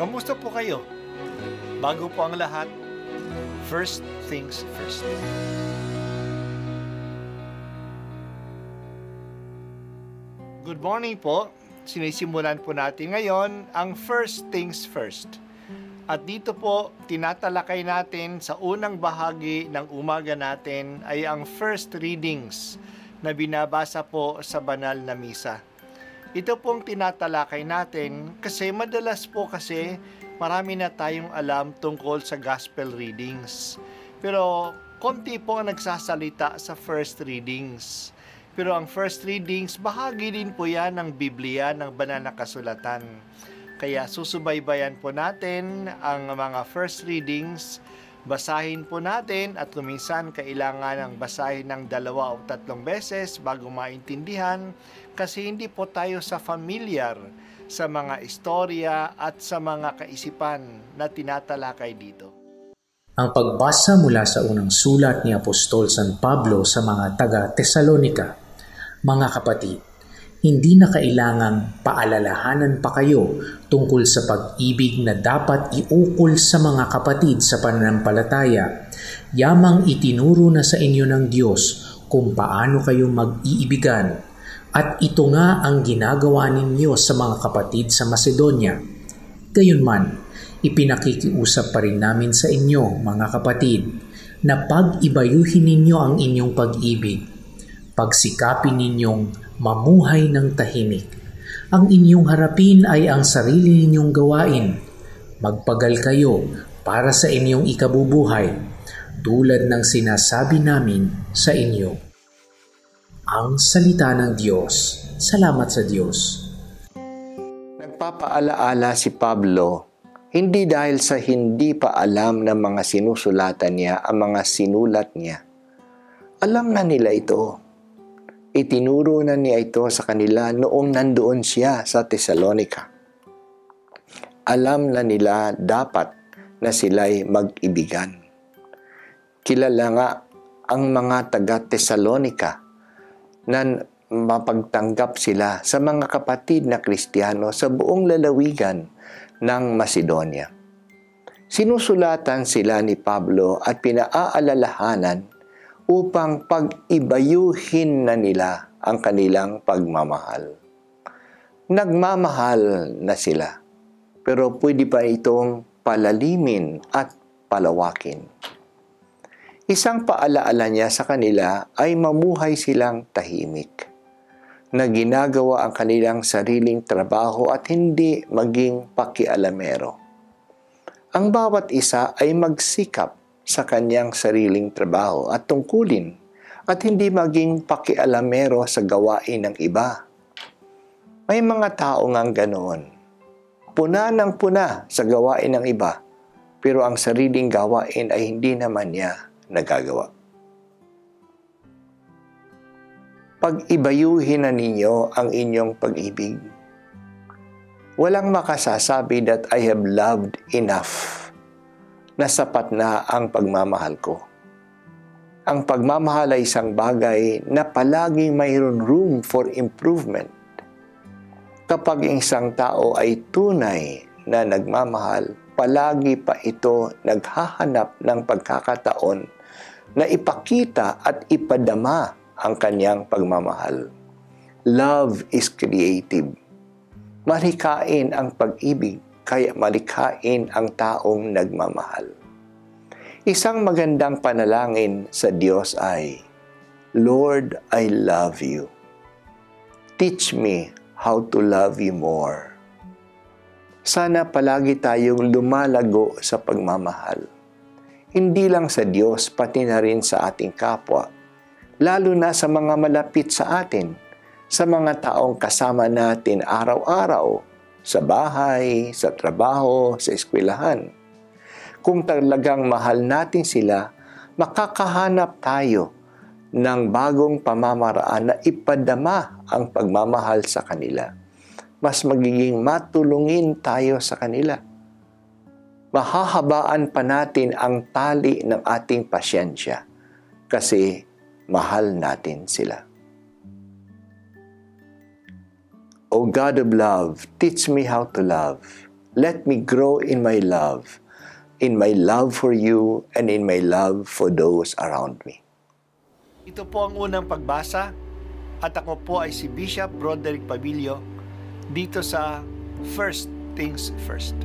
Kamusta po kayo? Bago po ang lahat, first things first. Good morning po. Sinisimulan po natin ngayon ang first things first. At dito po, tinatalakay natin sa unang bahagi ng umaga natin ay ang first readings na binabasa po sa banal na misa. Ito pong tinatalakay natin kasi madalas po marami na tayong alam tungkol sa gospel readings. Pero konti po ang nagsasalita sa first readings. Pero ang first readings, bahagi din po yan ng Biblia, ng banal na kasulatan. Kaya susubaybayan po natin ang mga first readings, basahin po natin at kuminsan kailangan ng basahin ng 2 o 3 beses bago maintindihan kasi hindi po tayo familiar sa mga istorya at sa mga kaisipan na tinatalakay dito. Ang pagbasa mula sa unang sulat ni Apostol San Pablo sa mga taga-Tesalonika. Mga kapatid, hindi na kailangang paalalahanan pa kayo tungkol sa pag-ibig na dapat iukol sa mga kapatid sa pananampalataya. Yamang itinuro na sa inyo ng Diyos kung paano kayo mag-iibigan. At ito nga ang ginagawa ninyo sa mga kapatid sa Macedonia. Gayunman, ipinakikiusap pa rin namin sa inyo, mga kapatid, na pag-ibayuhin ninyo ang inyong pag-ibig. Pagsikapin ninyong mamuhay ng tahimik. Ang inyong harapin ay ang sarili ninyong gawain. Magpagal kayo para sa inyong ikabubuhay, tulad ng sinasabi namin sa inyo. Ang salita ng Diyos. Salamat sa Diyos. Nagpapaalaala si Pablo, hindi dahil sa hindi pa alam ng mga sinusulatan niya ang mga sinulat niya. Alam na nila ito. Itinuro na niya ito sa kanila noong nandoon siya sa Tesalonika. Alam na nila dapat na sila'y mag-ibigan. Kilala nga ang mga taga-Tesalonika na mapagtanggap sila sa mga kapatid na Kristiyano sa buong lalawigan ng Macedonia. Sinusulatan sila ni Pablo at pinaaalalahanan upang pag-ibayuhin na nila ang kanilang pagmamahal. Nagmamahal na sila, pero pwede pa itong palalimin at palawakin. Isang paalaala niya sa kanila ay mamuhay silang tahimik, na ginagawa ang kanilang sariling trabaho at hindi maging pakialamero. Ang bawat isa ay magsikap sa kanyang sariling trabaho at tungkulin at hindi maging pakialamero sa gawain ng iba. May mga tao ngang ganoon. Puna ng puna sa gawain ng iba, pero ang sariling gawain ay hindi naman niya nagagawa. Pag-ibayuhin na ninyo ang inyong pag-ibig. Walang makasasabi that I have loved enough, na sapat na ang pagmamahal ko. Ang pagmamahal ay isang bagay na palaging mayroon room for improvement. Kapag isang tao ay tunay na nagmamahal, palagi pa ito naghahanap ng pagkakataon na ipakita at ipadama ang kanyang pagmamahal. Love is creative. Malikain ang pag-ibig, kaya malikain ang taong nagmamahal. Isang magandang panalangin sa Diyos ay, Lord, I love you. Teach me how to love you more. Sana palagi tayong lumalago sa pagmamahal. Hindi lang sa Diyos, pati na rin sa ating kapwa, lalo na sa mga malapit sa atin, sa mga taong kasama natin araw-araw, sa bahay, sa trabaho, sa eskwelahan. Kung talagang mahal natin sila, makakahanap tayo ng bagong pamamaraan na ipadama ang pagmamahal sa kanila. Mas magiging matulungin tayo sa kanila. Mahahabaan pa natin ang tali ng ating pasyensya kasi mahal natin sila. O God of love, teach me how to love. Let me grow in my love for you, and in my love for those around me. Ito po ang unang pagbasa at ako po ay si Bishop Broderick Pabilio dito sa First Things First.